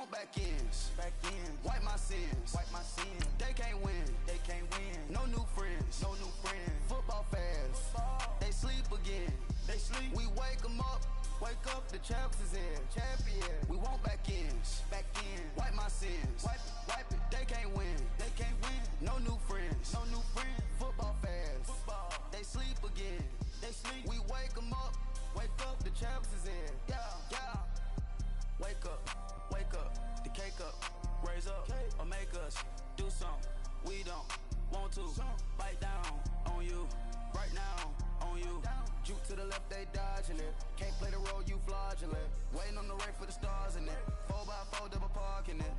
want back ends. Wipe my sins. They can't win. No new friends. Football fans. They sleep again. We wake them up. The champs is in. We want back ends. Wipe my sins. Wipe it. They can't win. No new friends. Football fans. They sleep again. We wake them up. The champs is in. Yeah. Wake up. The cake up. Raise up. Or make us do something we don't want to. Bite down on you. Right now on you. Juke to the left, they dodging it. Can't play the role, you fraudulent. Waiting on the right for the stars in it. 4x4 double parking it.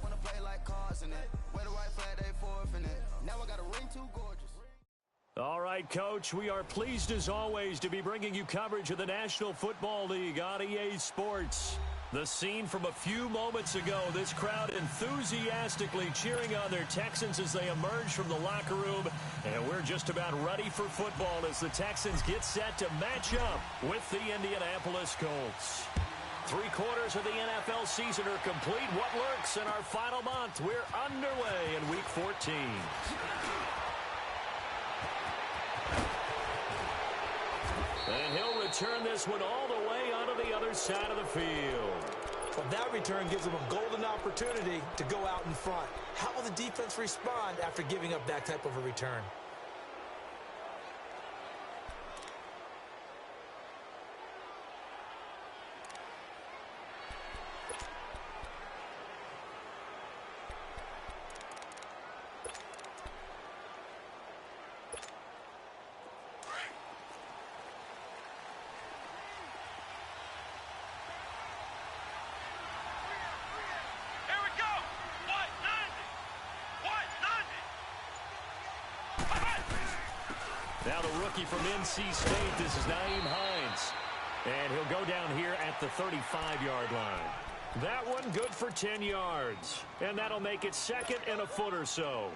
Wanna play like cars in it. Wear the right flag, they forfeiting it. Now I got a ring too gorgeous. All right, Coach, we are pleased as always to be bringing you coverage of the National Football League on EA Sports. The scene from a few moments ago, this crowd enthusiastically cheering on their Texans as they emerge from the locker room. And we're just about ready for football as the Texans get set to match up with the Indianapolis Colts. 3/4 of the NFL season are complete. What lurks in our final month? We're underway in Week 14. And he'll return this one all the way onto the other side of the field. Well, that return gives them a golden opportunity to go out in front. How will the defense respond after giving up that type of a return? Now the rookie from NC State, this is Nyheim Hines. And he'll go down here at the 35-yard line. That one good for 10 yards. And that'll make it second and a foot or so.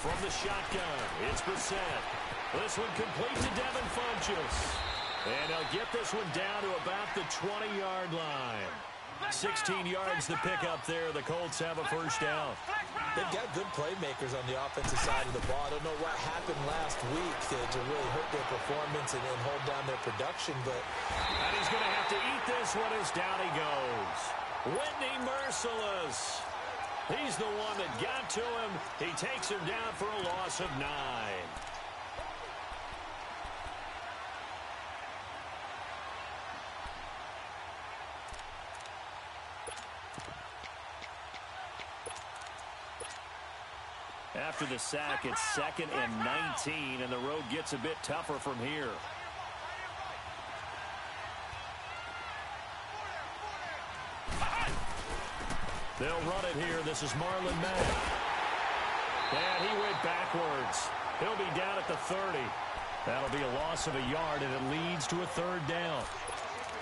From the shotgun, it's Brissett. This one complete to Devin Funchess. And he'll get this one down to about the 20-yard line. 16 yards to pick up there. The Colts have a first down. They've got good playmakers on the offensive side of the ball. I don't know what happened last week to really hurt their performance and hold down their production, but... And he's going to have to eat this one as down he goes. Whitney Merciless. He's the one that got to him. He takes him down for a loss of 9. After the sack, it's 2nd and 19, and the road gets a bit tougher from here. They'll run it here. This is Marlon Mack. And he went backwards. He'll be down at the 30. That'll be a loss of a yard, and it leads to a third down.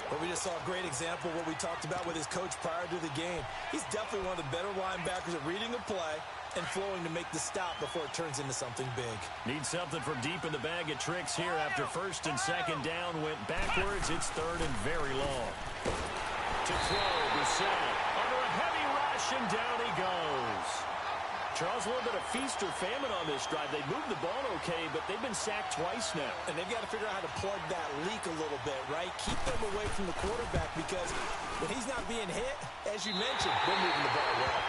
But we just saw a great example of what we talked about with his coach prior to the game. He's definitely one of the better linebackers at reading a play and flowing to make the stop before it turns into something big. Need something from deep in the bag of tricks here after 1st and 2nd down. Went backwards. It's 3rd and very long. To throw, Brissett under a heavy rush, and down he goes. Charles, a little bit of feast or famine on this drive. They moved the ball okay, but they've been sacked twice now. And they've got to figure out how to plug that leak a little bit, right? Keep them away from the quarterback, because when he's not being hit, as you mentioned, they're moving the ball well.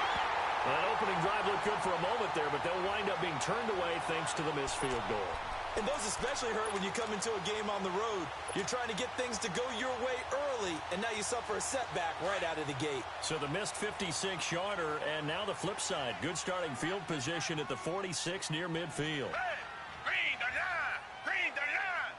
That opening drive looked good for a moment there, but they'll wind up being turned away thanks to the missed field goal. And those especially hurt when you come into a game on the road. You're trying to get things to go your way early, and now you suffer a setback right out of the gate. So the missed 56-yarder, and now the flip side. Good starting field position at the 46 near midfield. Hey, green the line! Green the line!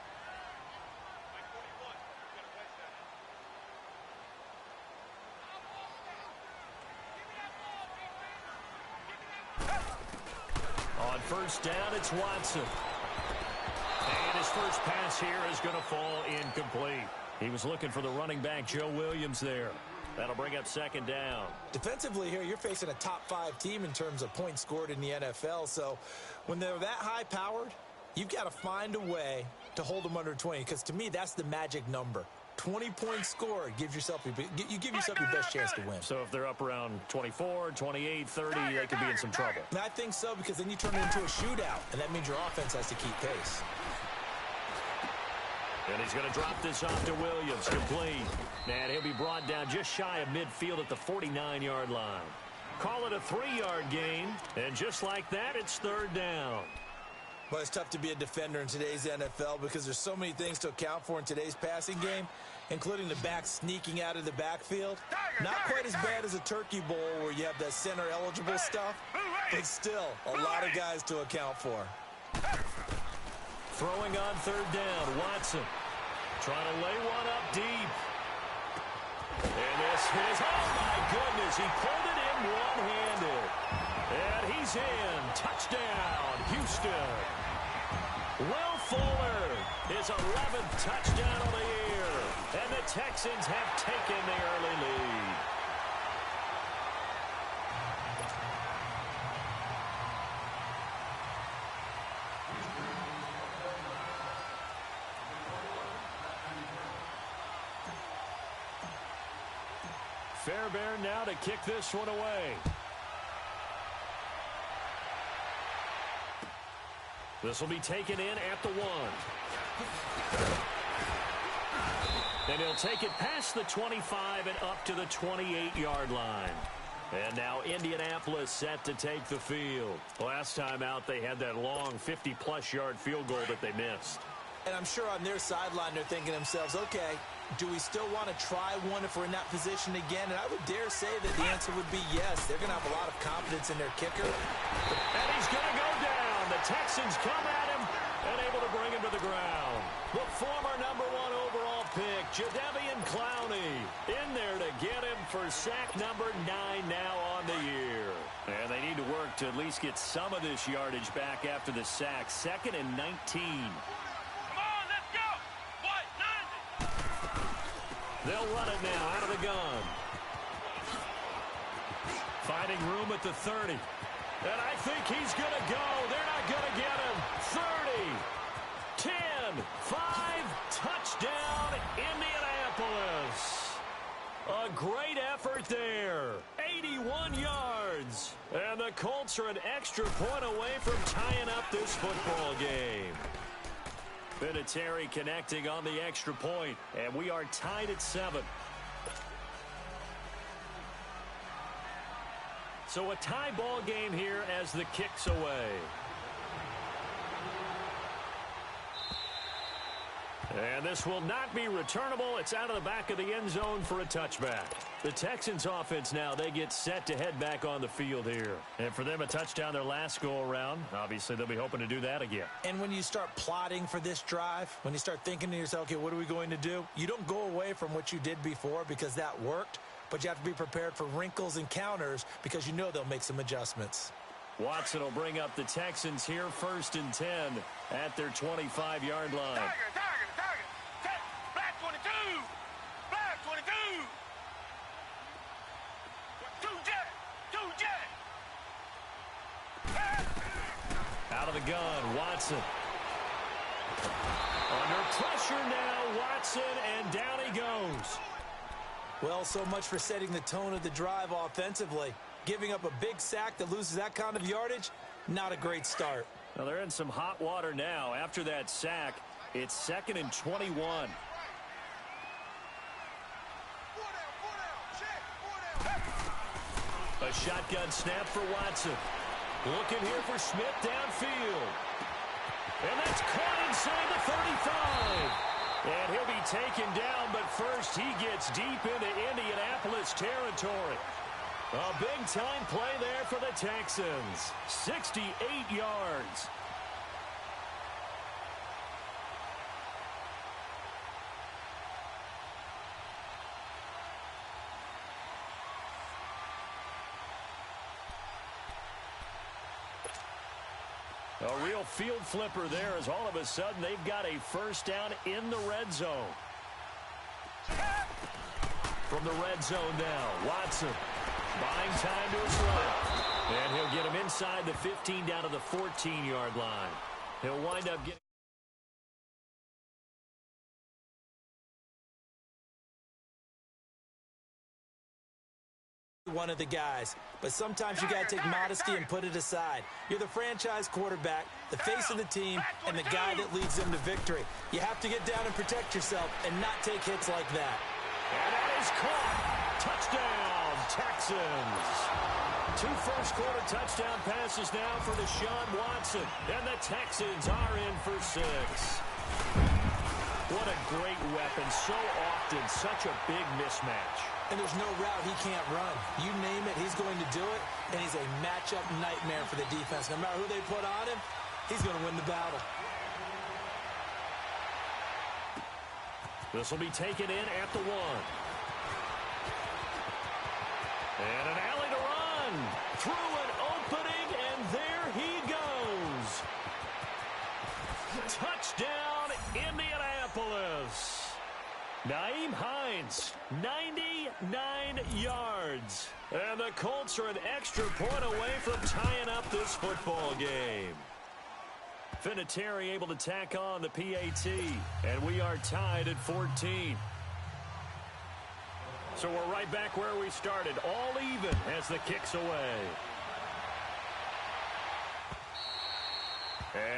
first down, it's Watson. And his first pass here is going to fall incomplete. He was looking for the running back, Joe Williams, there. That'll bring up second down. Defensively here, you're facing a top-5 team in terms of points scored in the NFL. So when they're that high-powered, you've got to find a way to hold them under 20. Because to me, that's the magic number. 20 points scored, you give yourself your best chance to win. So if they're up around 24, 28, 30, they could be in some trouble. And I think so, because then you turn it into a shootout, and that means your offense has to keep pace. And he's going to drop this off to Williams, complete. And he'll be brought down just shy of midfield at the 49-yard line. Call it a 3-yard gain, and just like that, it's third down. Well, it's tough to be a defender in today's NFL because there's so many things to account for in today's passing game, including the back sneaking out of the backfield. Not quite as bad as a turkey bowl where you have that center-eligible stuff, but still a lot of guys to account for. Throwing on third down, Watson. Trying to lay one up deep. And this is, oh my goodness, he pulled it in one-handed. And he's in. Touchdown, Houston. Will Fuller, his 11th touchdown of the year. And the Texans have taken the early lead. Fairbairn now to kick this one away. This will be taken in at the 1. And he'll take it past the 25 and up to the 28-yard line. And now Indianapolis set to take the field. Last time out, they had that long 50-plus yard field goal that they missed. And I'm sure on their sideline, they're thinking to themselves, okay, do we still want to try one if we're in that position again? And I would dare say that the answer would be yes. They're going to have a lot of confidence in their kicker. And he's going to go down. The Texans come at him and able to bring him to the ground. The former #1 overall pick, Jadeveon Clowney, in there to get him for sack number 9 now on the year. And they need to work to at least get some of this yardage back after the sack. 2nd and 19. They'll run it now out of the gun. Finding room at the 30. And I think he's going to go. They're not going to get him. 30, 10, 5, touchdown, Indianapolis. A great effort there. 81 yards. And the Colts are an extra point away from tying up this football game. Vinatieri connecting on the extra point, and we are tied at 7. So a tie ball game here as the kick's away. And this will not be returnable. It's out of the back of the end zone for a touchback. The Texans offense now, they get set to head back on the field here. And for them, a touchdown their last go-around. Obviously, they'll be hoping to do that again. And when you start plotting for this drive, when you start thinking to yourself, okay, what are we going to do? You don't go away from what you did before because that worked, but you have to be prepared for wrinkles and counters because you know they'll make some adjustments. Watson will bring up the Texans here, 1st and 10 at their 25-yard line. Black 22! Black 22! Two jet! Out of the gun, Watson. Under pressure now, Watson, and down he goes. Well, so much for setting the tone of the drive offensively. Giving up a big sack that loses that kind of yardage, not a great start. Now they're in some hot water now. After that sack, it's 2nd and 21. A shotgun snap for Watson. Looking here for Smith downfield. And that's caught inside the 35. And he'll be taken down, but first he gets deep into Indianapolis territory. A big-time play there for the Texans. 68 yards. A real field flipper there as all of a sudden they've got a first down in the red zone. From the red zone now, Watson buying time to his left. And he'll get him inside the 15 down to the 14-yard line. He'll wind up getting... one of the guys, but sometimes you got to take modesty and put it aside. You're the franchise quarterback, the face of the team, and the guy that leads them to victory. You have to get down and protect yourself and not take hits like that. And that is caught. Touchdown, Texans. 2 first-quarter touchdown passes now for Deshaun Watson, and the Texans are in for 6. What a great weapon. So often, such a big mismatch. And there's no route he can't run. You name it, he's going to do it, and he's a matchup nightmare for the defense. No matter who they put on him, he's going to win the battle. This will be taken in at the 1. And an alley to run. Through an opening, and there he goes. Touchdown, Indianapolis. Nyheim Hines, 99 yards. And the Colts are an extra point away from tying up this football game. Vinatieri able to tack on the PAT, and we are tied at 14. So we're right back where we started, all even as the kick's away.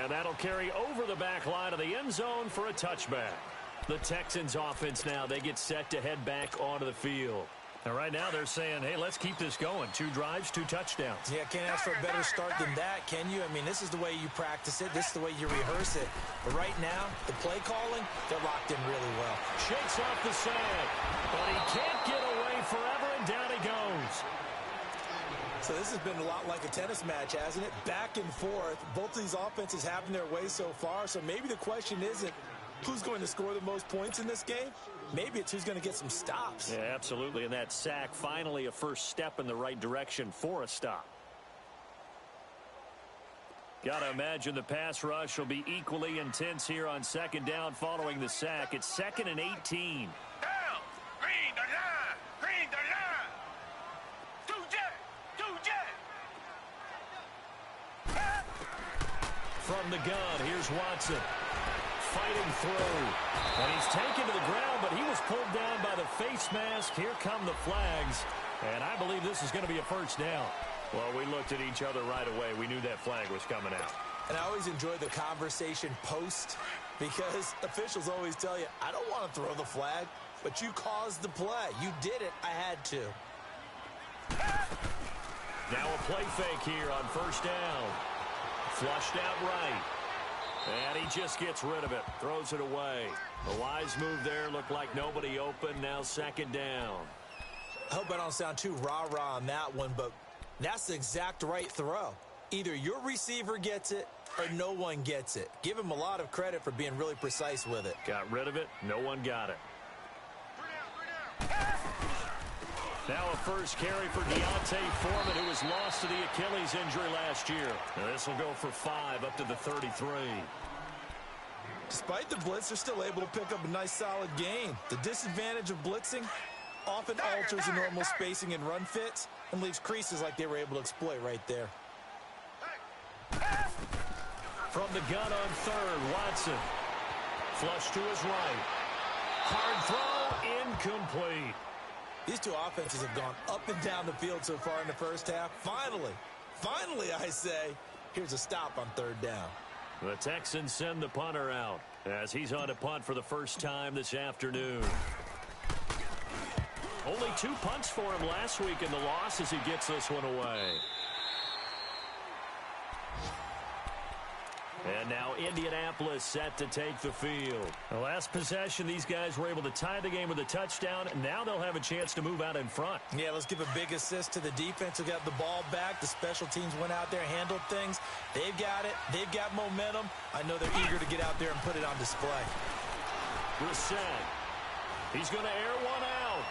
And that'll carry over the back line of the end zone for a touchback. The Texans offense now, they get set to head back onto the field. And right now they're saying, hey, let's keep this going. 2 drives, 2 touchdowns. Yeah, can't ask for a better start than that, can you? I mean, this is the way you practice it. This is the way you rehearse it. But right now, the play calling, they're locked in really well. Shakes off the sand, but he can't get away forever, and down he goes. So this has been a lot like a tennis match, hasn't it? Back and forth. Both of these offenses having their way so far. So maybe the question isn't who's going to score the most points in this game. Maybe it's who's going to get some stops. Yeah, absolutely. And that sack, finally a first step in the right direction for a stop. Got to imagine the pass rush will be equally intense here on second down following the sack. It's 2nd and 18. Down. Green the line. Green the line. 2 jet. From the gun, here's Watson. Fighting through. And he's taken to the ground, but he was pulled down by the face mask. Here come the flags. And I believe this is going to be a first down. Well, we looked at each other right away. We knew that flag was coming out. And I always enjoy the conversation post because officials always tell you, I don't want to throw the flag, but you caused the play. You did it. I had to. Now a play fake here on first down. Flushed out right. And he just gets rid of it. Throws it away. A wise move there. Looked like nobody open. Now second down. I hope I don't sound too rah-rah on that one, but that's the exact right throw. Either your receiver gets it or no one gets it. Give him a lot of credit for being really precise with it. Got rid of it. No one got it. Now a first carry for Deontay Foreman, who was lost to the Achilles injury last year. Now this will go for 5 up to the 33. Despite the blitz, they're still able to pick up a nice solid gain. The disadvantage of blitzing often alters the normal spacing and run fits and leaves creases like they were able to exploit right there. From the gun on third, Watson. Flush to his right. Hard throw, incomplete. These two offenses have gone up and down the field so far in the first half. Finally, I say, here's a stop on third down. The Texans send the punter out as he's on to punt for the first time this afternoon. Only 2 punts for him last week in the loss as he gets this one away. And now Indianapolis set to take the field. The last possession, these guys were able to tie the game with a touchdown. Now they'll have a chance to move out in front. Yeah, let's give a big assist to the defense who got the ball back. The special teams went out there, handled things. They've got it. They've got momentum. I know they're eager to get out there and put it on display. Brissett. He's going to air one out.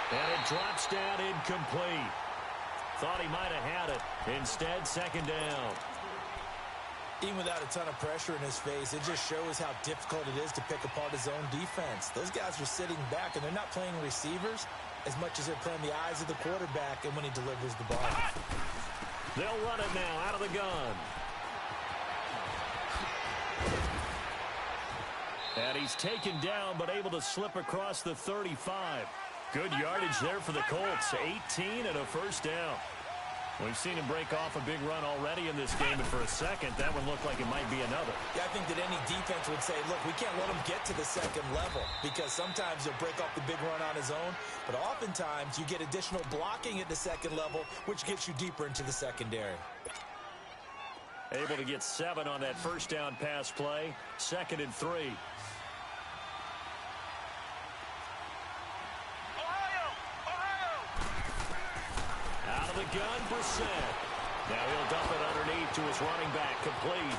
And it drops down incomplete. Thought he might have had it. Instead, second down. Even without a ton of pressure in his face, it just shows how difficult it is to pick apart his own defense. Those guys are sitting back, and they're not playing receivers as much as they're playing the eyes of the quarterback and when he delivers the ball. They'll run it now out of the gun. And he's taken down, but able to slip across the 35. Good yardage there for the Colts. 18 and a first down. We've seen him break off a big run already in this game, and for a second, that one looked like it might be another. Yeah, I think that any defense would say, look, we can't let him get to the second level, because sometimes he'll break off the big run on his own, but oftentimes you get additional blocking at the second level, which gets you deeper into the secondary. Able to get 7 on that first down pass play. 2nd and 3. Out of the gun, Brissett. Now he'll dump it underneath to his running back, complete.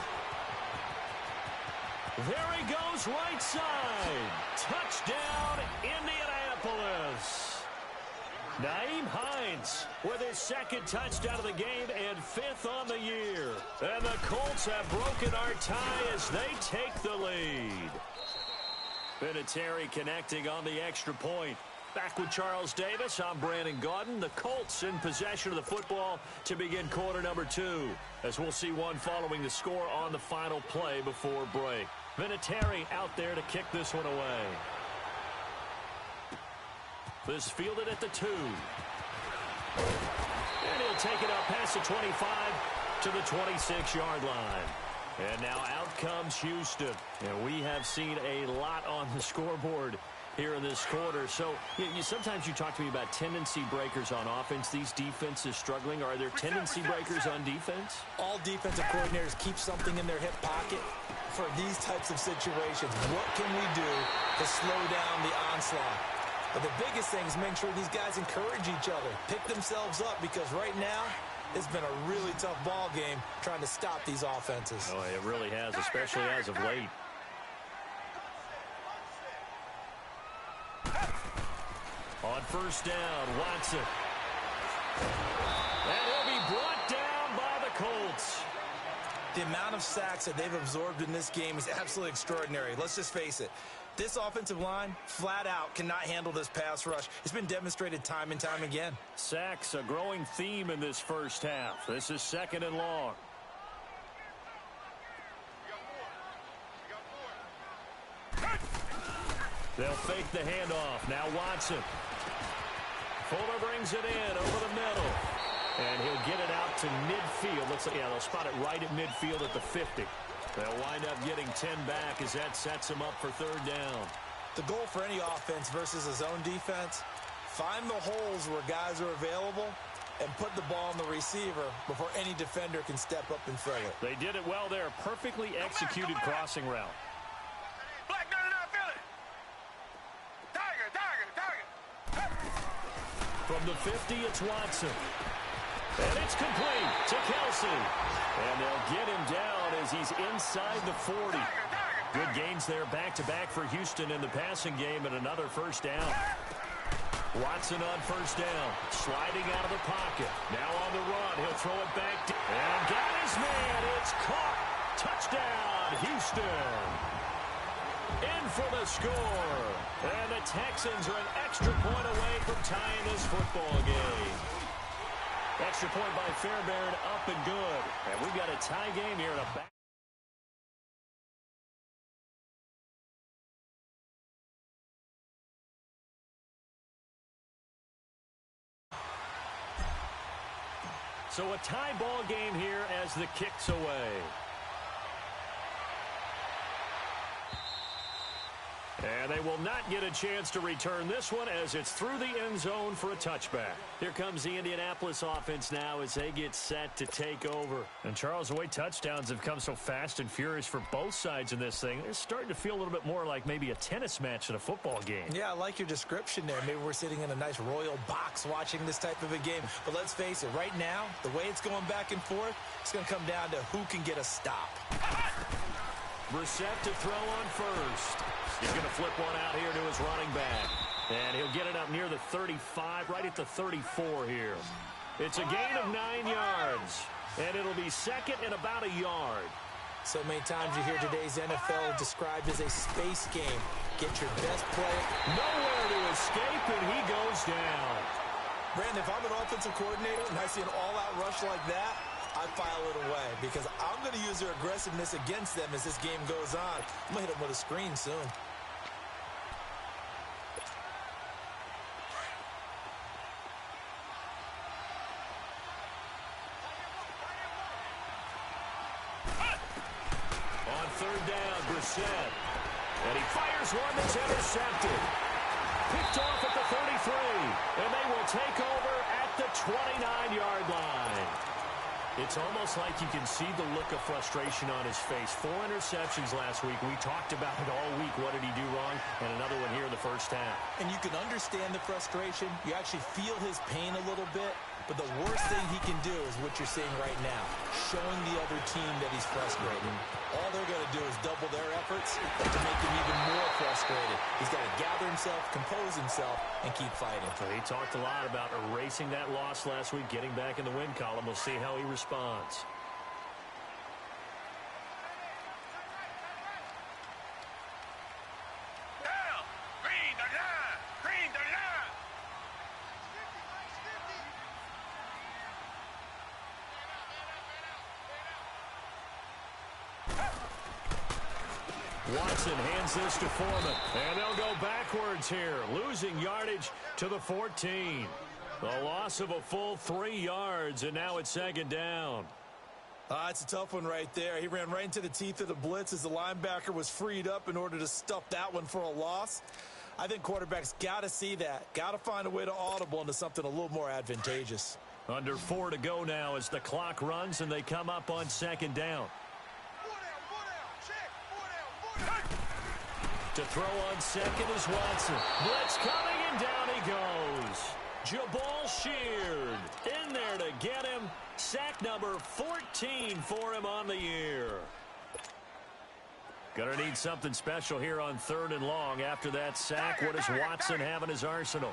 There he goes, right side. Touchdown, Indianapolis. Naeem Hines with his 2nd touchdown of the game and 5th on the year. And the Colts have broken our tie as they take the lead. Vinatieri connecting on the extra point. Back with Charles Davis, I'm Brandon Gaudin. The Colts in possession of the football to begin quarter number 2. As we'll see one following the score on the final play before break. Vinatieri out there to kick this one away. This fielded at the 2. And he'll take it up past the 25 to the 26-yard line. And now out comes Houston. And we have seen a lot on the scoreboard here in this quarter. So sometimes you talk to me about tendency breakers on offense. These defenses struggling. Are there tendency breakers on defense? All defensive coordinators keep something in their hip pocket for these types of situations. What can we do to slow down the onslaught? But the biggest thing is make sure these guys encourage each other, pick themselves up, because right now it's been a really tough ball game trying to stop these offenses. Oh, it really has, especially as of late. On first down, Watson. And he'll be brought down by the Colts. The amount of sacks that they've absorbed in this game is absolutely extraordinary. Let's just face it. This offensive line, flat out, cannot handle this pass rush. It's been demonstrated time and time again. Sacks, a growing theme in this first half. This is 2nd and long. They'll fake the handoff. Now Watson. Fuller brings it in over the middle. And he'll get it out to midfield. Looks like, yeah, they'll spot it right at midfield at the 50. They'll wind up getting 10 back as that sets him up for 3rd down. The goal for any offense versus his own defense, find the holes where guys are available and put the ball on the receiver before any defender can step up and fill it. They did it well there. Perfectly executed crossing route. Black 99 Philly. Tiger. From the 50, it's Watson. And it's complete to Kelsey. And they'll get him down as he's inside the 40. Good gains there back-to-back for Houston in the passing game and another first down. Watson on first down, sliding out of the pocket. Now on the run, he'll throw it back. And got his man. It's caught. Touchdown, Houston. In for the score. And the Texans are an extra point away from tying this football game. Extra point by Fairbairn, up and good. And we've got a tie game here in a back. So a tie ball game here as the kick's away. And they will not get a chance to return this one as it's through the end zone for a touchback. Here comes the Indianapolis offense now as they get set to take over. And Charles, the way touchdowns have come so fast and furious for both sides in this thing, it's starting to feel a little bit more like maybe a tennis match in a football game. Yeah, I like your description there. Maybe we're sitting in a nice royal box watching this type of a game. But let's face it, right now, the way it's going back and forth, it's going to come down to who can get a stop. Brissett to throw on first. He's going to flip one out here to his running back. And he'll get it up near the 35, right at the 34 here. It's a gain of 9 yards. And it'll be second and about a yard. So many times you hear today's NFL described as a space game. Get your best player. Nowhere to escape, and he goes down. Brandon, if I'm an offensive coordinator and I see an all-out rush like that, I file it away because I'm going to use their aggressiveness against them as this game goes on. I'm going to hit them with a screen soon. On third down, Brissett. And he fires one that's intercepted. Picked off at the 33. And they will take over at the 29-yard line. It's almost like you can see the look of frustration on his face. 4 interceptions last week. We talked about it all week. What did he do wrong? And another one here in the first half. And you can understand the frustration. You actually feel his pain a little bit. But the worst thing he can do is what you're seeing right now, showing the other team that he's frustrated. All they're going to do is double their efforts to make him even more frustrated. He's got to gather himself, compose himself, and keep fighting. He talked a lot about erasing that loss last week, getting back in the win column. We'll see how he responds. Down. Green the line. Green the line. Watson hands this to Foreman, and they'll go backwards here, losing yardage to the 14. The loss of a full 3 yards, and now it's second down. It's a tough one right there. He ran right into the teeth of the blitz as the linebacker was freed up in order to stuff that one for a loss. I think quarterbacks got to see that, got to find a way to audible into something a little more advantageous. Under 4 to go now as the clock runs, and they come up on second down. To throw on second is Watson. Blitz coming, and down he goes. Jabal Sheard in there to get him. Sack number 14 for him on the year. Gonna need something special here on 3rd and long. After that sack, what does Watson have in his arsenal?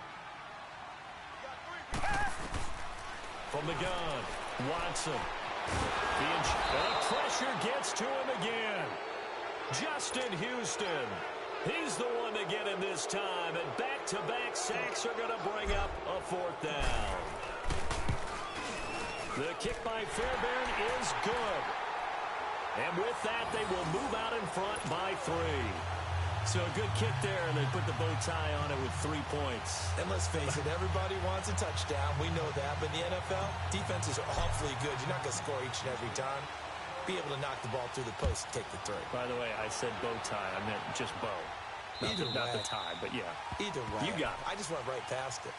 From the gun, Watson. The pressure gets to him again. Justin Houston. He's the one to get him this time, and back-to-back sacks are going to bring up a 4th down. The kick by Fairbairn is good. And with that, they will move out in front by 3. So a good kick there, and they put the bow tie on it with 3 points. And let's face it, everybody wants a touchdown. We know that. But in the NFL, defenses are awfully good. You're not going to score each and every time. Be able to knock the ball through the post and take the 3. By the way, I said bow tie. I meant just bow. Not the tie, but yeah. Either way. You got it. I just went right past it.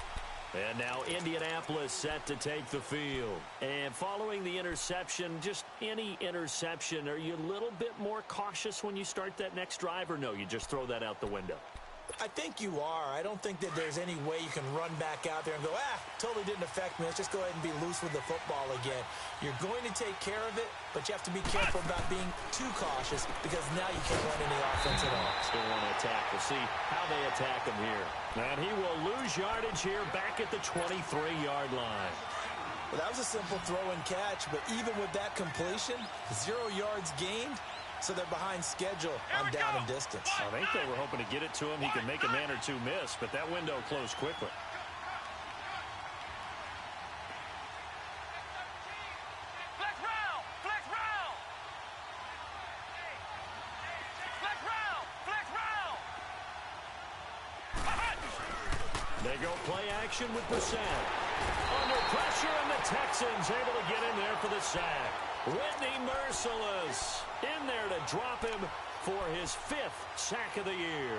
And now Indianapolis set to take the field. And following the interception, just any interception, are you a little bit more cautious when you start that next drive, or no, you just throw that out the window? I think you are. I don't think that there's any way you can run back out there and go, totally didn't affect me. Let's just go ahead and be loose with the football again. You're going to take care of it, but you have to be careful about being too cautious because now you can't run any offense at all. Still want to attack. We'll see how they attack him here. And he will lose yardage here back at the 23-yard line. Well, that was a simple throw and catch, but even with that completion, 0 yards gained. So they're behind schedule on down and distance. I think they were hoping to get it to him. He could make a man or two miss, but that window closed quickly. Flex round. Flex round. Flex round. Flex round. They go play action with Brissett. Under pressure, and the Texans able to get in there for the sack. Whitney Merciless in there to drop him for his 5th sack of the year.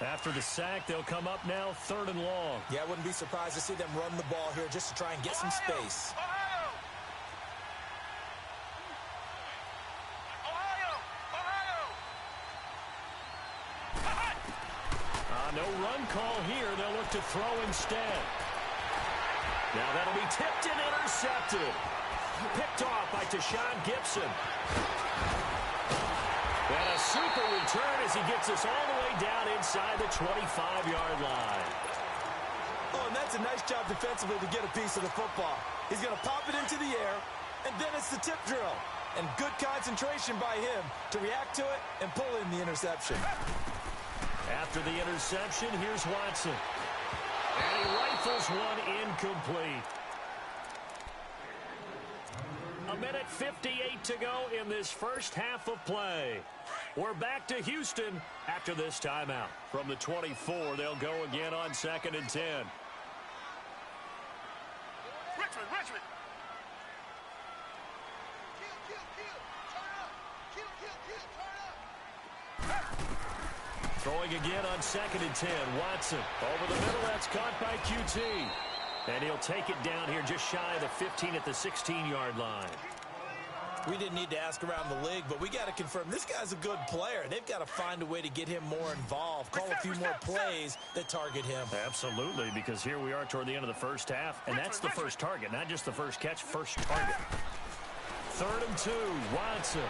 After the sack, they'll come up now 3rd and long. Yeah, I wouldn't be surprised to see them run the ball here just to try and get some space. No run call here. They'll look to throw instead. Now that'll be tipped and intercepted. Picked off by Tashawn Gibson. And a super return as he gets us all the way down inside the 25-yard line. Oh, and that's a nice job defensively to get a piece of the football. He's going to pop it into the air, and then it's the tip drill. And good concentration by him to react to it and pull in the interception. After the interception, here's Watson. And he rifles one incomplete. 1:58 to go in this first half of play. We're back to Houston after this timeout. From the 24, they'll go again on 2nd and 10. Richmond. Throwing again on 2nd and 10. Watson over the middle. That's caught by QT. And he'll take it down here just shy of the 15 at the 16-yard line. We didn't need to ask around the league, but we got to confirm this guy's a good player. They've got to find a way to get him more involved, call a few more plays that target him. Absolutely, because here we are toward the end of the first half, and that's the first target, not just the first catch, first target. 3rd and 2, Watson.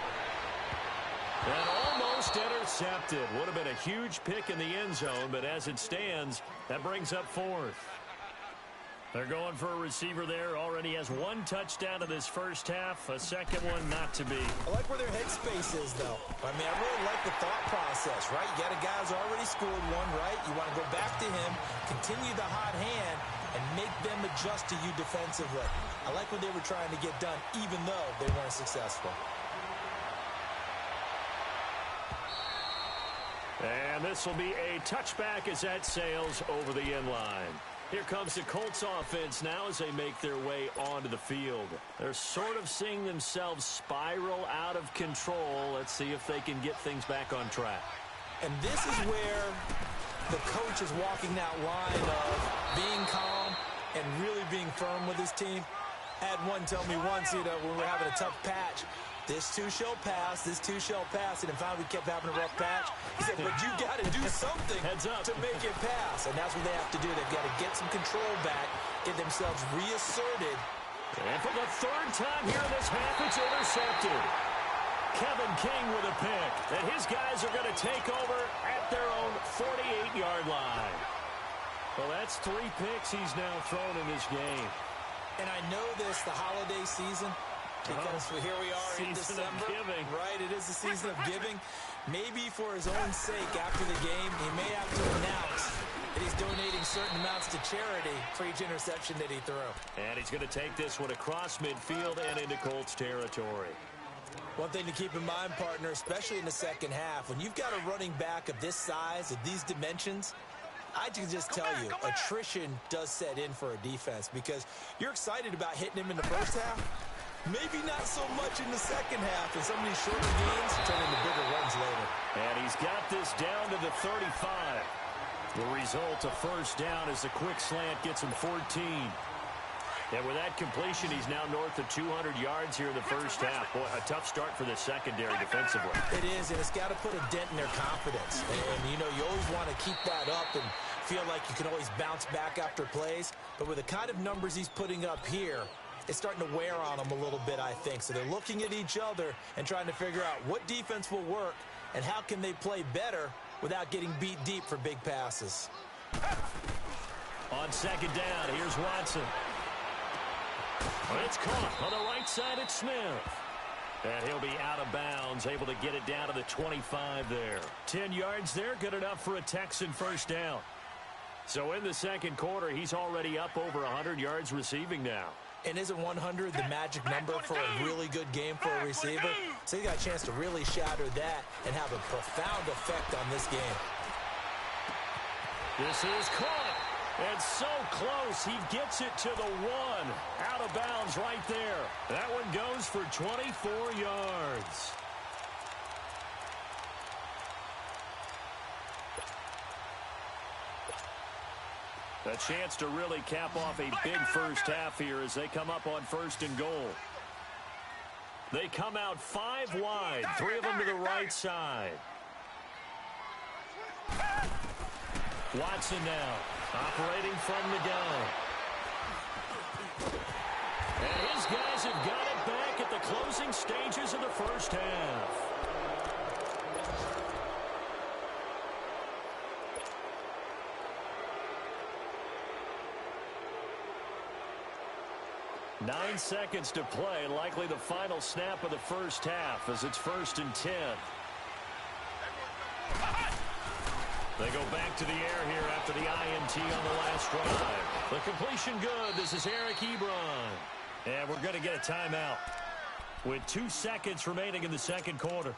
And almost intercepted. Would have been a huge pick in the end zone, but as it stands, that brings up 4th. They're going for a receiver there. Already has 1 touchdown in this first half. A second one not to be. I like where their headspace is, though. I mean, I really like the thought process, right? You got a guy who's already scored one, right? You want to go back to him, continue the hot hand, and make them adjust to you defensively. I like what they were trying to get done, even though they weren't successful. And this will be a touchback as that sails over the end line. Here comes the Colts offense now as they make their way onto the field. They're sort of seeing themselves spiral out of control. Let's see if they can get things back on track. And this is where the coach is walking that line of being calm and really being firm with his team. I had one tell me once, when we were having a tough patch, this too shall pass, this too shall pass, and in fact we kept having a rough patch. He said, but you got to do something to make it pass, and that's what they have to do. They've got to get some control back, get themselves reasserted. And for the 3rd time here in this half, it's intercepted. Kevin King with a pick, and his guys are going to take over at their own 48-yard line. Well, that's 3 picks he's now thrown in this game. And I know this, the holiday season, because here we are in December, right? It is the season of giving. Maybe for his own sake, after the game, he may have to announce that he's donating certain amounts to charity for each interception that he threw. And he's going to take this one across midfield and into Colts territory. One thing to keep in mind, partner, especially in the second half, when you've got a running back of this size, of these dimensions, I can just tell you, attrition does set in for a defense because you're excited about hitting him in the first half. Maybe not so much in the second half, and some of these shorter gains turn into bigger runs later. And he's got this down to the 35. The result, a first down as the quick slant gets him 14. And with that completion, he's now north of 200 yards here in the first half. Boy, a tough start for the secondary defensively. It is, and it's got to put a dent in their confidence. And, you always want to keep that up and feel like you can always bounce back after plays. But with the kind of numbers he's putting up here, it's starting to wear on them a little bit, I think. So they're looking at each other and trying to figure out what defense will work and how can they play better without getting beat deep for big passes. On 2nd down, here's Watson. It's caught on the right side at Smith. And he'll be out of bounds, able to get it down to the 25 there. 10 yards there, good enough for a Texan first down. So in the second quarter, he's already up over 100 yards receiving now. And isn't 100 the magic number for a really good game for a receiver? So he got a chance to really shatter that and have a profound effect on this game. This is caught. And so close, he gets it to the 1. Out of bounds right there. That one goes for 24 yards. A chance to really cap off a big first half here as they come up on 1st and goal. They come out 5 wide, 3 of them to the right side. Watson now, operating from the gun. And his guys have got it back at the closing stages of the first half. 9 seconds to play, likely the final snap of the first half as it's 1st and 10. They go back to the air here after the INT on the last drive. The completion good. This is Eric Ebron. And we're going to get a timeout with 2 seconds remaining in the second quarter.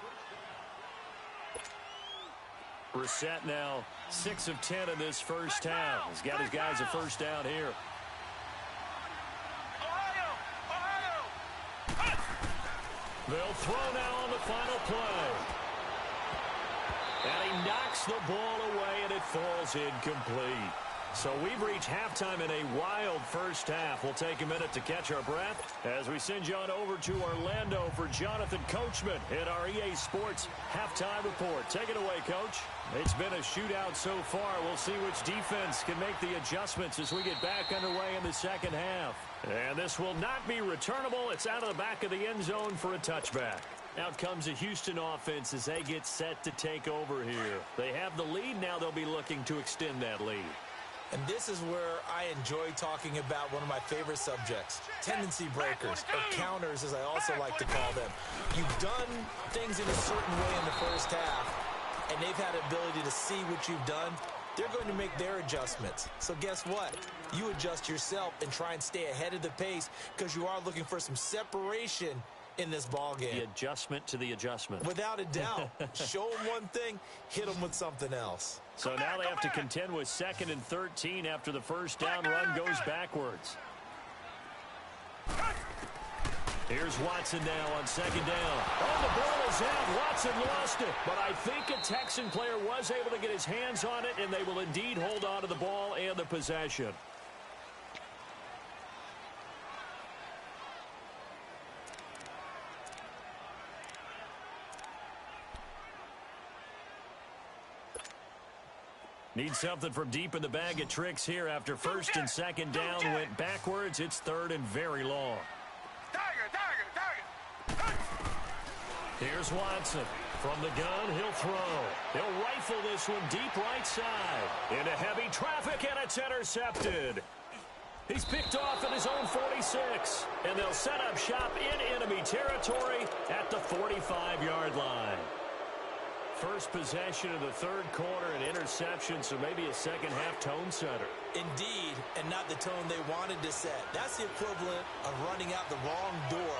Brissett now 6 of 10 in this first half. He's got his guys a first down here. They'll throw now on the final play. And he knocks the ball away, and it falls incomplete. So we've reached halftime in a wild first half. We'll take a minute to catch our breath as we send you on over to Orlando for Jonathan Coachman in our EA Sports Halftime Report. Take it away, Coach. It's been a shootout so far. We'll see which defense can make the adjustments as we get back underway in the second half. And this will not be returnable. It's out of the back of the end zone for a touchback. Out comes the Houston offense as they get set to take over here. They have the lead. Now they'll be looking to extend that lead. And this is where I enjoy talking about one of my favorite subjects, tendency breakers, or counters as I also like to call them. You've done things in a certain way in the first half, and they've had the ability to see what you've done. They're going to make their adjustments. So guess what? You adjust yourself and try and stay ahead of the pace because you are looking for some separation in this ball game. The adjustment to the adjustment. Without a doubt. Show them one thing, hit them with something else. So now they have to contend with 2nd and 13 after the first down run goes backwards. Here's Watson now on 2nd down. Oh, the ball is out. Watson lost it. But I think a Texan player was able to get his hands on it, and they will indeed hold on to the ball and the possession. Need something from deep in the bag of tricks here after 1st and 2nd down went backwards. It's 3rd and very long. Here's Watson. From the gun, he'll throw. He'll rifle this one deep right side. Into heavy traffic, and it's intercepted. He's picked off at his own 46. And they'll set up shop in enemy territory at the 45-yard line. First possession of the third quarter, an interception, so maybe a second-half tone setter. Indeed, and not the tone they wanted to set. That's the equivalent of running out the wrong door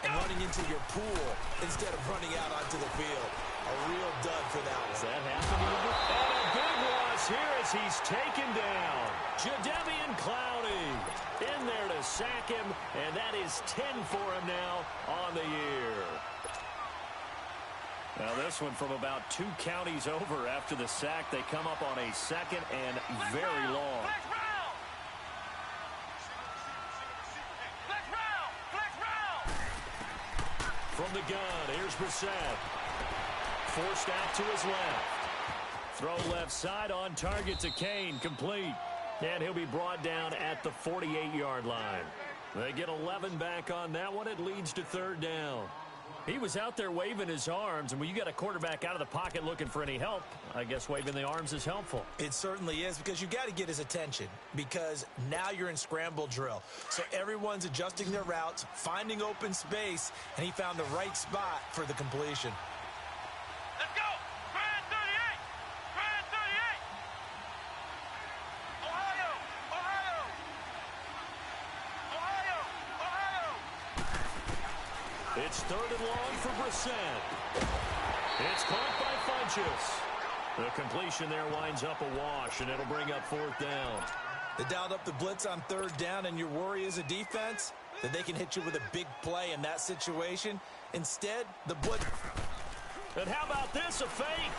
and running into your pool instead of running out onto the field. A real dud for that one. Does that happen to you? And a big loss here as he's taken down. Jadeveon Clowney in there to sack him, and that is 10 for him now on the year. Now this one from about 2 counties over after the sack. They come up on a 2nd and very long. From the gun, here's Brissett. Forced out to his left. Throw left side on target to Kane, complete. And he'll be brought down at the 48-yard line. They get 11 back on that one. It leads to 3rd down. He was out there waving his arms, and when you got a quarterback out of the pocket looking for any help, I guess waving the arms is helpful. It certainly is, because you got to get his attention, because now you're in scramble drill. So everyone's adjusting their routes, finding open space, and he found the right spot for the completion. Let's go! Brand 38! Brand 38! Ohio! Ohio! Ohio! Ohio! It's 3rd and long for Brissett. It's caught by Funchess. The completion there winds up a wash, and it'll bring up 4th down. They dialed up the blitz on 3rd down, and your worry as a defense that they can hit you with a big play in that situation. Instead, the blitz. And how about this, a fake?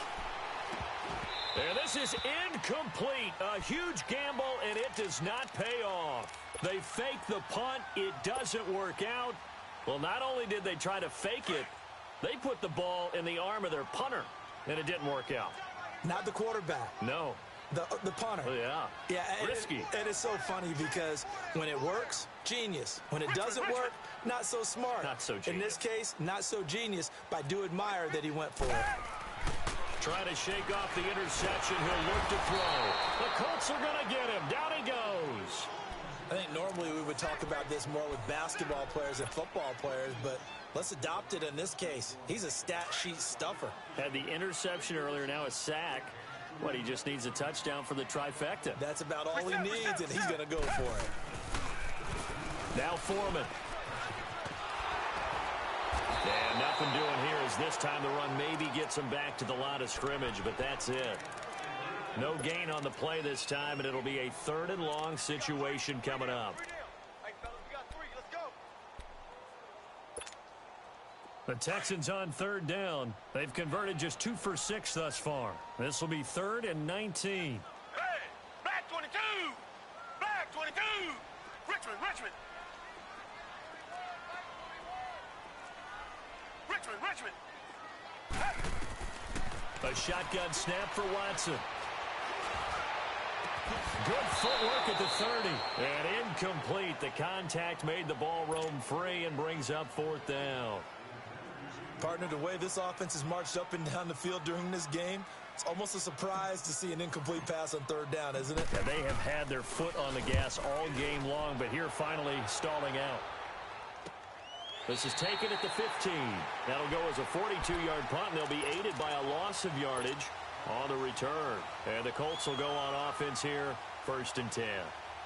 And this is incomplete. A huge gamble, and it does not pay off. They fake the punt. It doesn't work out. Well, not only did they try to fake it, they put the ball in the arm of their punter, and it didn't work out. Not the quarterback. No. The punter. Oh, yeah. Yeah, risky. It is so funny because when it works, genius. When it doesn't work, not so smart. Not so genius. In this case, not so genius, but I do admire that he went for it. Trying to shake off the interception. He'll look to throw. The Colts are going to get him. Down he goes. I think normally we would talk about this more with basketball players and football players, but let's adopt it in this case. He's a stat sheet stuffer. Had the interception earlier, now a sack. What, he just needs a touchdown for the trifecta. That's about all he needs, and he's going to go for it. Now Foreman. And nothing doing here as this time the run maybe gets him back to the line of scrimmage, but that's it. No gain on the play this time, and it'll be a 3rd and long situation coming up. The Texans on 3rd down. They've converted just 2 for 6 thus far. This will be 3rd and 19. Hey, Black 22! Black 22! Richmond, Richmond! Richmond, Richmond! A shotgun snap for Watson. Good footwork at the 30. And incomplete. The contact made the ball roam free and brings up 4th down. Partner, the way this offense has marched up and down the field during this game, it's almost a surprise to see an incomplete pass on 3rd down, isn't it? Yeah, they have had their foot on the gas all game long, but here finally stalling out. This is taken at the 15. That'll go as a 42-yard punt, and they'll be aided by a loss of yardage on the return. And the Colts will go on offense here, 1st and 10.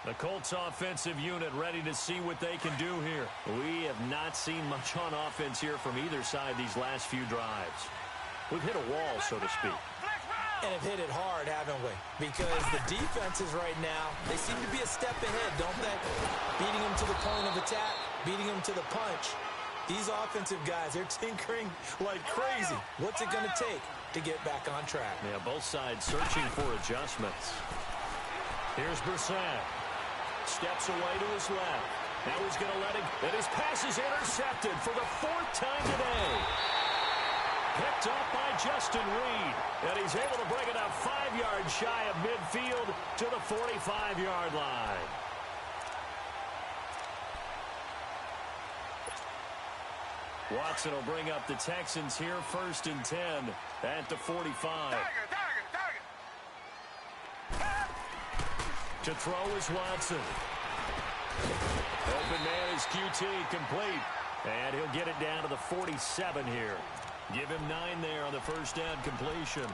The Colts offensive unit ready to see what they can do here. We have not seen much on offense here from either side these last few drives. We've hit a wall, so to speak. And have hit it hard, haven't we? Because the defenses right now, they seem to be a step ahead, don't they? Beating them to the point of attack, beating them to the punch. These offensive guys, they're tinkering like crazy. What's it going to take to get back on track? Yeah, both sides searching for adjustments. Here's Brissett. Steps away to his left. Now he's going to let it. And his pass is intercepted for the 4th time today. Picked up by Justin Reed. And he's able to bring it up 5 yards shy of midfield to the 45-yard line. Watson will bring up the Texans here, 1st and 10 at the 45. To throw is Watson. Open man is QT, complete. And he'll get it down to the 47 here. Give him 9 there on the 1st down completion.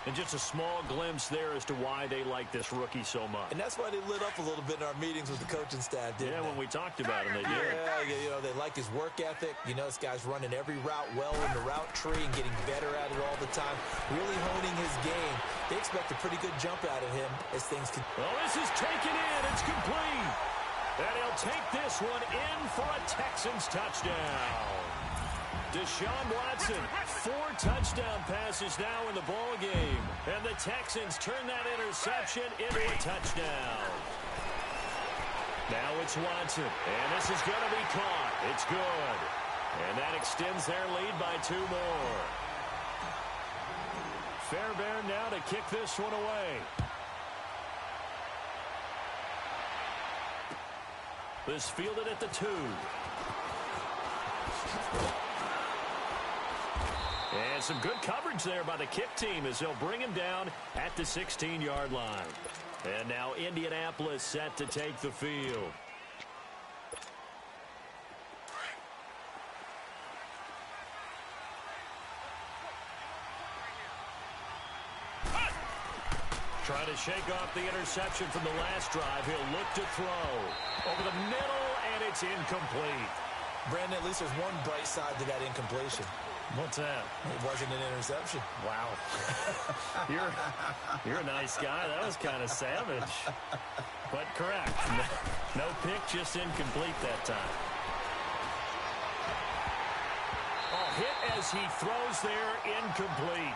And just a small glimpse there as to why they like this rookie so much. And that's why they lit up a little bit in our meetings with the coaching staff, didn't they? When we talked about him, they did. Yeah, you know, they like his work ethic. You know, this guy's running every route well in the route tree and getting better at it all the time. Really honing his game. They expect a pretty good jump out of him as things can... Well, this is taken in. It's complete. And he'll take this one in for a Texans touchdown. Deshaun Watson, 4 touchdown passes now in the ball game. And the Texans turn that interception into a touchdown. Now it's Watson. And this is going to be caught. It's good. And that extends their lead by 2 more. Fairbairn now to kick this one away. This fielded at the 2. And some good coverage there by the kick team as they'll bring him down at the 16-yard line. And now Indianapolis set to take the field. Trying to shake off the interception from the last drive. He'll look to throw. Over the middle, and it's incomplete. Brandon, at least there's one bright side to that incompletion. What's that? It wasn't an interception. Wow. You're a nice guy. That was kind of savage. But correct. No pick, just incomplete that time. Oh, hit as he throws there, incomplete.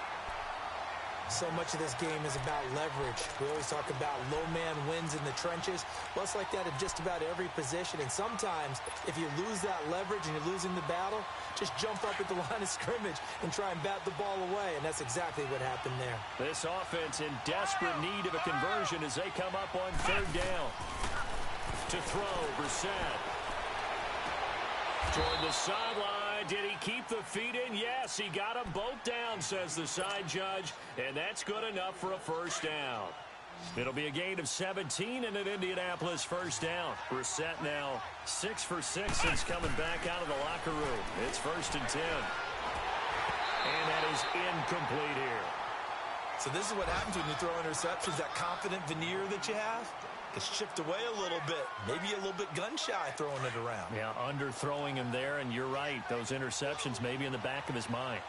So much of this game is about leverage. We always talk about low man wins in the trenches. Well, it's like that at just about every position. And sometimes, if you lose that leverage and you're losing the battle, just jump up at the line of scrimmage and try and bat the ball away. And that's exactly what happened there. This offense in desperate need of a conversion as they come up on 3rd down. To throw, Brissett. Toward the sideline. Did he keep the feet in? Yes, he got them both down, says the side judge. And that's good enough for a 1st down. It'll be a gain of 17 and an Indianapolis first down. Brissett now 6 for 6 since coming back out of the locker room. It's 1st and 10. And that is incomplete here. So this is what happens when you throw interceptions. That confident veneer that you have gets chipped away a little bit. Maybe a little bit gun-shy throwing it around. Yeah, underthrowing him there, and you're right. Those interceptions may be in the back of his mind.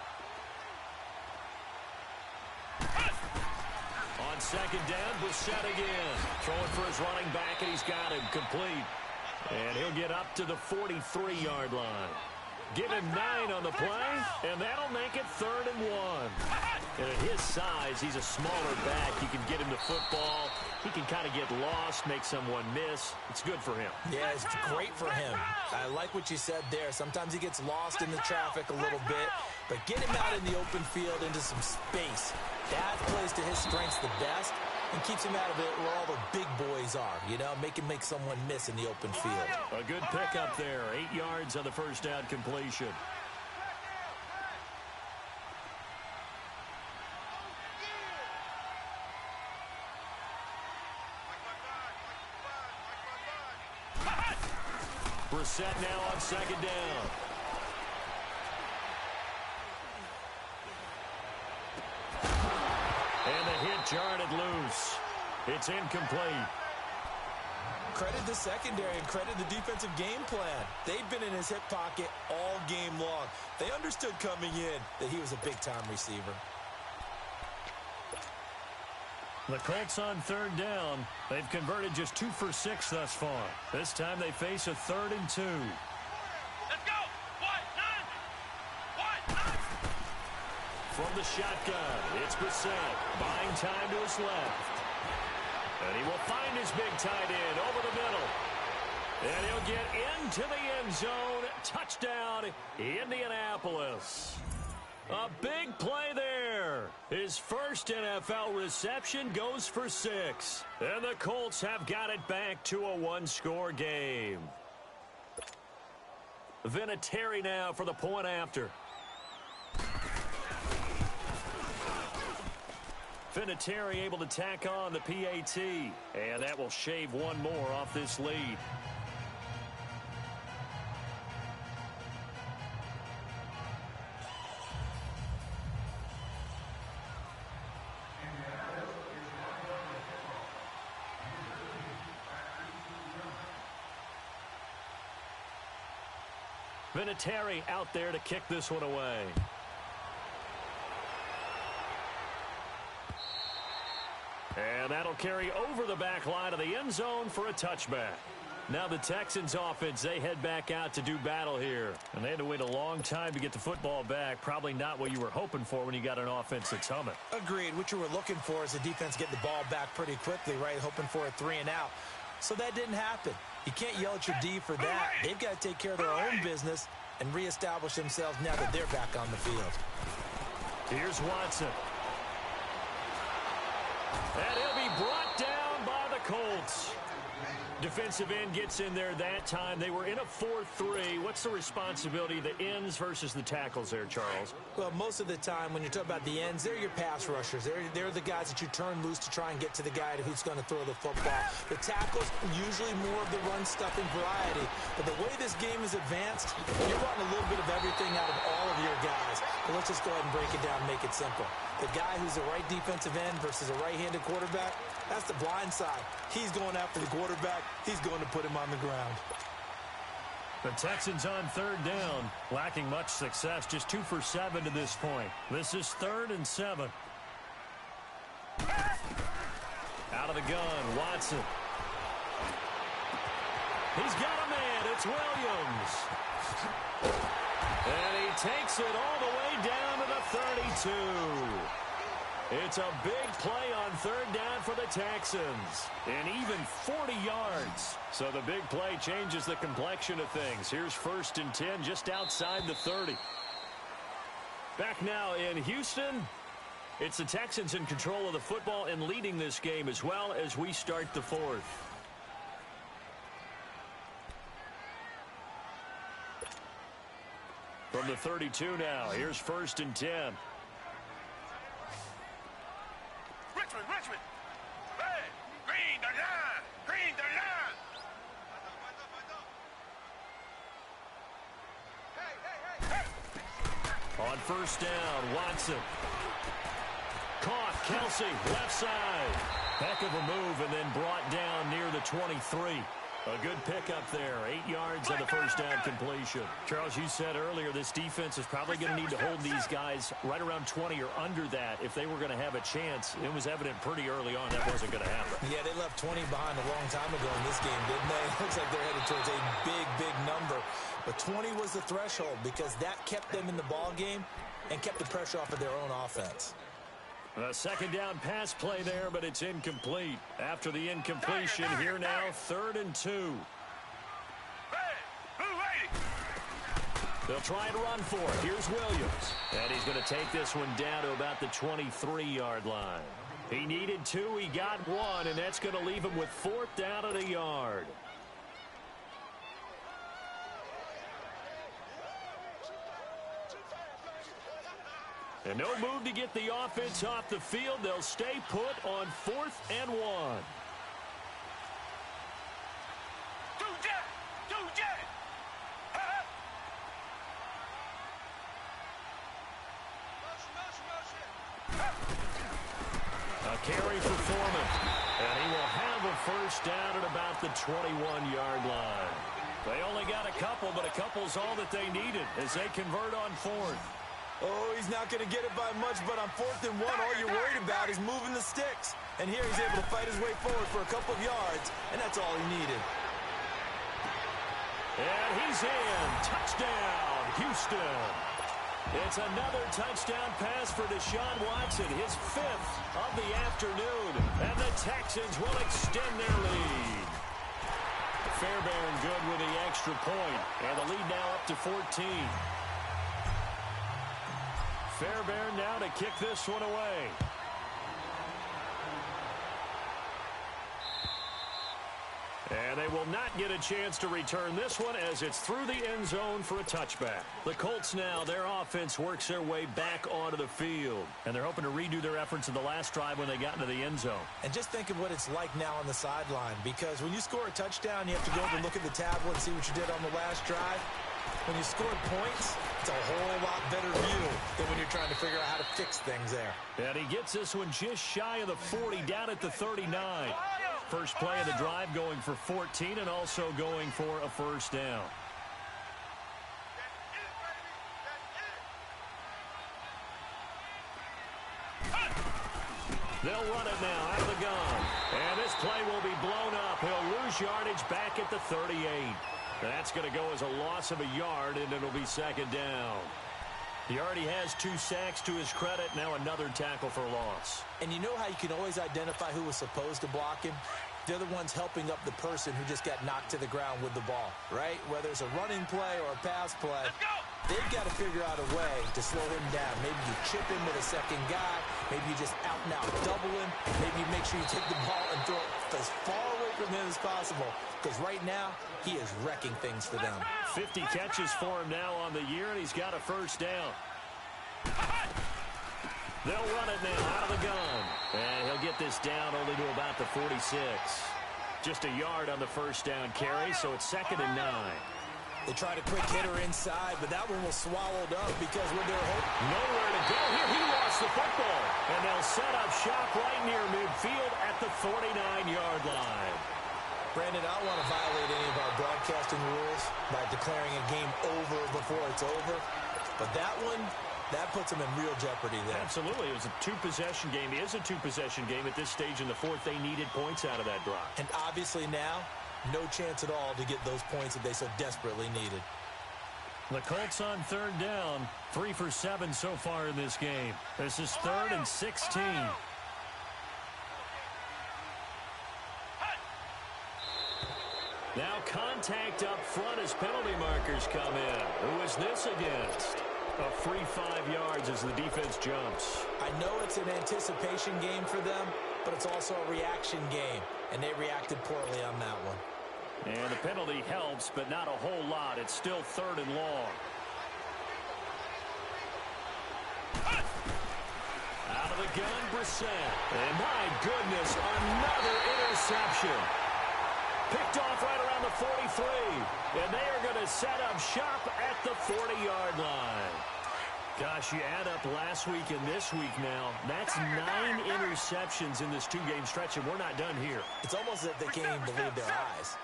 On 2nd down, Brissett again. Throwing for his running back, and he's got him complete. And he'll get up to the 43-yard line. Give him 9 on the play, and that'll make it 3rd and 1. And at his size, he's a smaller back. You can get him the football. He can kind of get lost, make someone miss. It's good for him. Yeah, it's great for him. I like what you said there. Sometimes he gets lost in the traffic a little bit, but get him out in the open field into some space. That plays to his strengths the best and keeps him out of it where all the big boys are, you know, make someone miss in the open field. A good pickup there. 8 yards on the first down completion. Brissett now on 2nd down. And the hit jarred it loose. It's incomplete. Credit the secondary and credit the defensive game plan. They've been in his hip pocket all game long. They understood coming in that he was a big-time receiver. The Colts on 3rd down. They've converted just 2 for 6 thus far. This time they face a 3rd and 2. Let's go! What? From the shotgun, it's Brissett. Buying time to his left. And he will find his big tight end over the middle. And he'll get into the end zone. Touchdown, Indianapolis. A big play there. His first NFL reception goes for 6. And the Colts have got it back to a 1-score game. Vinatieri now for the point after. Vinatieri able to tack on the PAT. And that will shave one more off this lead. Vinatieri out there to kick this one away. And that'll carry over the back line of the end zone for a touchback. Now the Texans offense, they head back out to do battle here. And they had to wait a long time to get the football back. Probably not what you were hoping for when you got an offense that's humming. Agreed. What you were looking for is the defense getting the ball back pretty quickly, right? Hoping for a 3 and out. So that didn't happen. You can't yell at your D for that. They've got to take care of their own business and reestablish themselves now that they're back on the field. Here's Watson. And he'll be brought down by the Colts. Defensive end gets in there that time. They were in a 4-3. What's the responsibility of the ends versus the tackles there, Charles? Well, most of the time when you talk about the ends, they're your pass rushers. They're the guys that you turn loose to try and get to the guy who's going to throw the football. The tackles, usually more of the run-stuffing variety. But the way this game is advanced, you're wanting a little bit of everything out of all of your guys. But let's just go ahead and break it down and make it simple. The guy who's a right defensive end versus a right-handed quarterback, that's the blind side. He's going after the quarterback. He's going to put him on the ground. The Texans on 3rd down, lacking much success, just 2 for 7 to this point. This is 3rd and 7. Out of the gun, Watson. He's got a man. It's Williams. And he takes it all the way down to the 32. It's a big play on 3rd down for the Texans. And even 40 yards. So the big play changes the complexion of things. Here's 1st and 10 just outside the 30. Back now in Houston. It's the Texans in control of the football and leading this game as well as we start the 4th. From the 32 now, here's 1st and 10. Richmond! Hey! first down. Watson. Caught. Kelsey, left side. Heck of a move, and then brought down near the 23. A good pickup there. 8 yards on the first down completion. Charles, you said earlier this defense is probably going to need to hold these guys right around 20 or under that if they were going to have a chance. It was evident pretty early on that wasn't going to happen. Yeah, they left 20 behind a long time ago in this game, didn't they? It looks like they're headed towards a big, big number. But 20 was the threshold because that kept them in the ball game and kept the pressure off of their own offense. A second down pass play there, but it's incomplete. After the incompletion, here now, 3rd and 2. They'll try and run for it. Here's Williams. And he's going to take this one down to about the 23-yard line. He needed 2, he got 1, and that's going to leave him with 4th down at a yard. And no move to get the offense off the field. They'll stay put on 4th and 1. A carry for Foreman. And he will have a first down at about the 21-yard line. They only got a couple, but a couple's all that they needed as they convert on 4th. Oh, he's not going to get it by much, but on 4th and 1, all you're worried about is moving the sticks. And here he's able to fight his way forward for a couple of yards, and that's all he needed. And he's in. Touchdown, Houston. It's another touchdown pass for Deshaun Watson, his 5th of the afternoon. And the Texans will extend their lead. Fairbairn good with the extra point, and the lead now up to 14. Fairbairn now to kick this one away. And they will not get a chance to return this one as it's through the end zone for a touchback. The Colts now, their offense works their way back onto the field. And they're hoping to redo their efforts in the last drive when they got into the end zone. And just think of what it's like now on the sideline, because when you score a touchdown, you have to go over and look at the tablet and see what you did on the last drive. When you scored points, it's a whole lot better view than when you're trying to figure out how to fix things there. And he gets this one just shy of the 40, down at the 39. First play of the drive going for 14 and also going for a first down. They'll run it now out of the gun. And this play will be blown up. He'll lose yardage back at the 38. That's going to go as a loss of a yard, and it'll be second down. He already has 2 sacks to his credit. Now another tackle for loss. And you know how you can always identify who was supposed to block him? They're the ones helping up the person who just got knocked to the ground with the ball, right? Whether it's a running play or a pass play, they've got to figure out a way to slow him down. Maybe you chip him with a second guy. Maybe you just out and out double him. Maybe you make sure you take the ball and throw it as far away from him as possible. Because right now, he is wrecking things for them. 50 catches for him now on the year, and he's got a first down. They'll run it now out of the gun. And he'll get this down only to about the 46. Just a yard on the first down carry, so it's 2nd and 9. They tried a quick hitter inside, but that one was swallowed up because with their hope. Nowhere to go. Here he lost the football. And they'll set up shop right near midfield at the 49-yard line. Brandon, I don't want to violate any of our broadcasting rules by declaring a game over before it's over. But that one, that puts them in real jeopardy there. Absolutely. It was a 2-possession game. It is a 2-possession game at this stage in the 4th. They needed points out of that drive. And obviously now, no chance at all to get those points that they so desperately needed. The Colts on 3rd down. 3 for 7 so far in this game. This is 3rd and 16. Now contact up front as penalty markers come in. Who is this against? A free 5 yards as the defense jumps. I know it's an anticipation game for them, but it's also a reaction game, and they reacted poorly on that one. And the penalty helps, but not a whole lot. It's still 3rd and long. Out of the gun, Brissett. And my goodness, another interception. Picked off right around the 43. And they are going to set up shop at the 40-yard line. Gosh, you add up last week and this week now. That's 9 interceptions in this two-game stretch, and we're not done here. It's almost as if they can't even believe their eyes.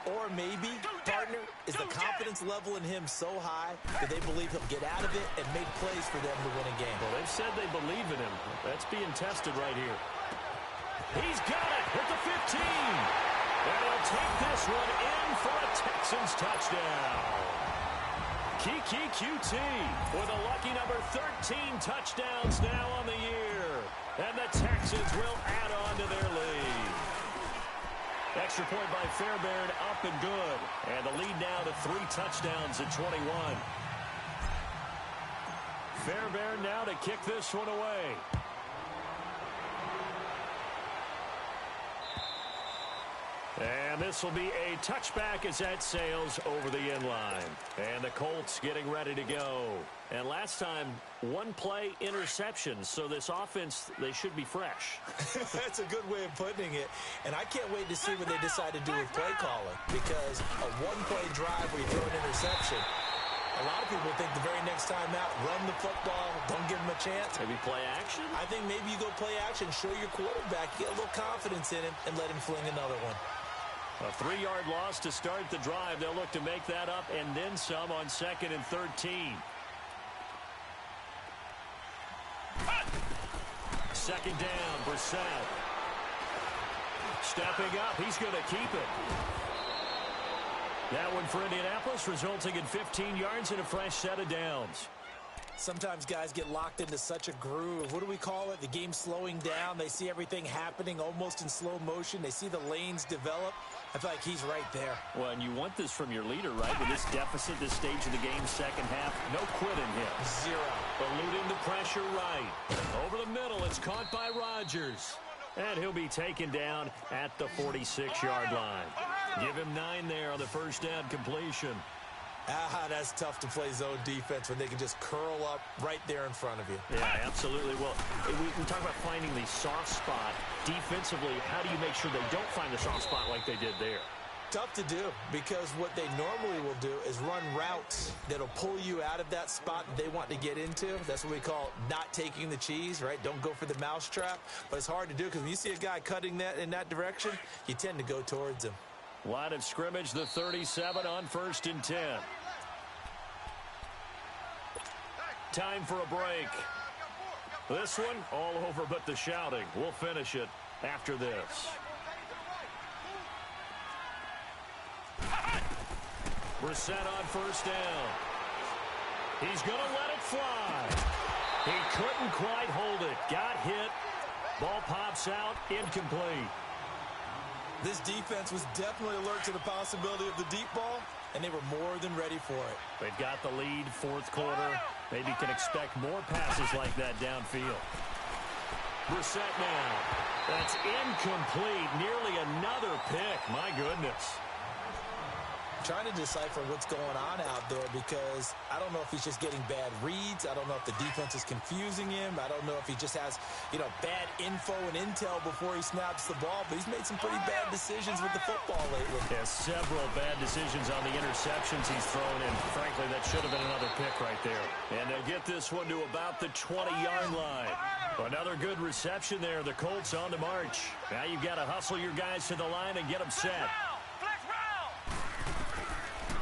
Or maybe, partner, is the confidence level in him so high that they believe he'll get out of it and make plays for them to win a game. Well, they've said they believe in him. That's being tested right here. He's got it at the 15. And he'll take this one in for a Texans touchdown. Kiki QT with a lucky number 13 touchdowns now on the year. And the Texans will add on to their lead. Extra point by Fairbairn, up and good. And the lead now to 3 touchdowns at 21. Fairbairn now to kick this one away. And this will be a touchback as that sails over the end line. And the Colts getting ready to go. And last time, 1-play interception. So this offense, they should be fresh. That's a good way of putting it. And I can't wait to see what they decide to do with play calling. Because a 1-play drive where you throw an interception, a lot of people think the very next time out, run the football, don't give them a chance. Maybe play action? I think maybe you go play action, show your quarterback, get a little confidence in him, and let him fling another one. A 3-yard loss to start the drive. They'll look to make that up and then some on 2nd and 13. Second down, Brissett. Stepping up, he's going to keep it. That one for Indianapolis, resulting in 15 yards and a fresh set of downs. Sometimes guys get locked into such a groove. What do we call it? The game slowing down. They see everything happening almost in slow motion. They see the lanes develop. I feel like he's right there. Well, and you want this from your leader, right? With this deficit, this stage of the game, second half, no quitting here. 0. Eluding the pressure right. Over the middle, it's caught by Rodgers. And he'll be taken down at the 46-yard line. Give him 9 there on the first down completion. That's tough to play zone defense when they can just curl up right there in front of you. Yeah, absolutely. Well, we talk about finding the soft spot. Defensively, how do you make sure they don't find the soft spot like they did there? Tough to do, because what they normally will do is run routes that'll pull you out of that spot that they want to get into. That's what we call not taking the cheese, right? Don't go for the mousetrap. But it's hard to do because when you see a guy cutting that in that direction, you tend to go towards him. Line of scrimmage, the 37 on 1st and 10. Time for a break. This one, all over but the shouting. We'll finish it after this. Brissett on first down. He's going to let it fly. He couldn't quite hold it. Got hit. Ball pops out. Incomplete. This defense was definitely alert to the possibility of the deep ball, and they were more than ready for it. They've got the lead, 4th quarter. Maybe can expect more passes like that downfield. Brissett now. That's incomplete. Nearly another pick. My goodness. Trying to decipher what's going on out there, because I don't know if he's just getting bad reads. I don't know if the defense is confusing him. I don't know if he just has, bad info and intel before he snaps the ball. But he's made some pretty bad decisions with the football lately. Yeah, several bad decisions on the interceptions he's thrown, and frankly, that should have been another pick right there. And they'll get this one to about the 20-yard line. Another good reception there. The Colts on the march. Now you've got to hustle your guys to the line and get them set.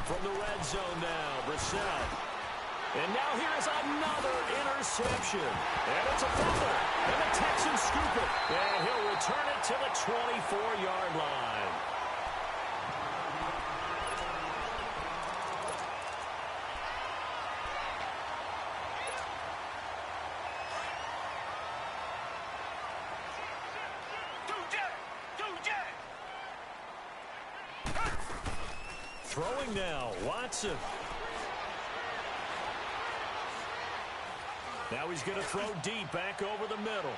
From the red zone now, Brissett. And now here's another interception. And it's a fumble. And the Texans scoop it. And he'll return it to the 24-yard line. Throwing now, Watson. Now he's going to throw deep back over the middle.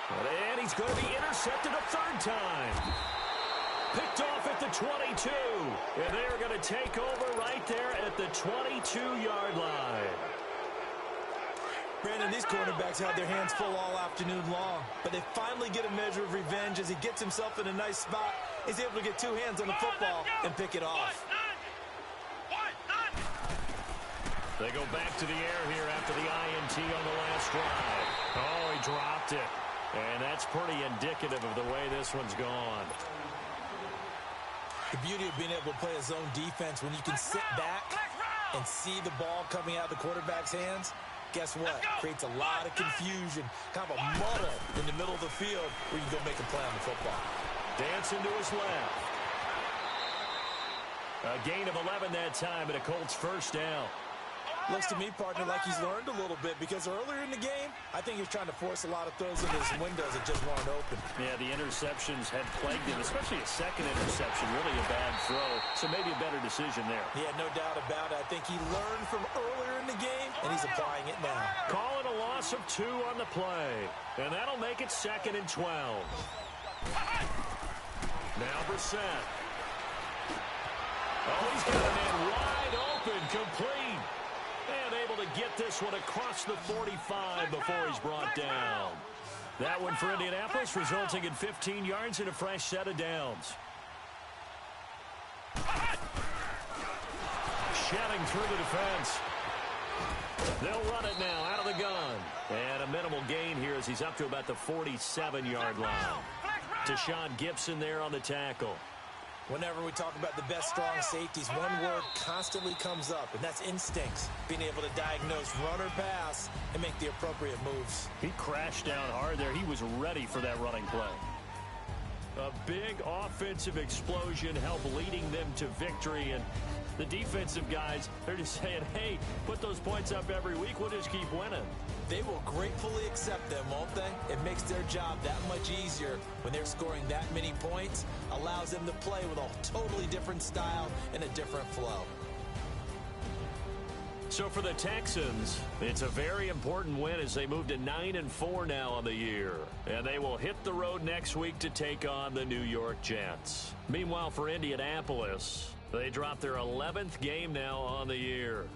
And he's going to be intercepted a 3rd time. Picked off at the 22. And they're going to take over right there at the 22-yard line. Brandon, these quarterbacks had their hands full all afternoon long, but they finally get a measure of revenge as he gets himself in a nice spot. He's able to get 2 hands on the football and pick it off. The They go back to the air here after the INT on the last drive. Oh, he dropped it. And that's pretty indicative of the way this one's gone. The beauty of being able to play a zone defense when you can sit back and see the ball coming out of the quarterback's hands, guess what? Creates a lot of confusion, kind of a muddle in the middle of the field where you can go make a play on the football. Dancing to his left. A gain of 11 that time, and a Colts first down. Looks to me, partner, like he's learned a little bit because earlier in the game, I think he's trying to force a lot of throws into his windows that just weren't open. Yeah, the interceptions had plagued him, especially a second interception, really a bad throw. So maybe a better decision there. Yeah, no doubt about it. I think he learned from earlier in the game, and he's applying it now. Call it a loss of 2 on the play, and that'll make it 2nd and 12. Now Brissett. Oh, he's got a man wide open, complete. And able to get this one across the 45 before he's brought down. That one for Indianapolis, resulting in 15 yards and a fresh set of downs. Shedding through the defense. They'll run it now out of the gun. And a minimal gain here as he's up to about the 47-yard line. Deshaun Gibson there on the tackle. Whenever we talk about the best strong safeties, one word constantly comes up, and that's instincts. Being able to diagnose run or pass and make the appropriate moves. He crashed down hard there. He was ready for that running play. A big offensive explosion helped leading them to victory, and the defensive guys, they're just saying, hey, put those points up every week. We'll just keep winning. They will gratefully accept them, won't they? It makes their job that much easier when they're scoring that many points. Allows them to play with a totally different style and a different flow. So for the Texans, it's a very important win as they move to 9-4 now on the year. And they will hit the road next week to take on the New York Jets. Meanwhile, for Indianapolis, they drop their 11th game now on the year.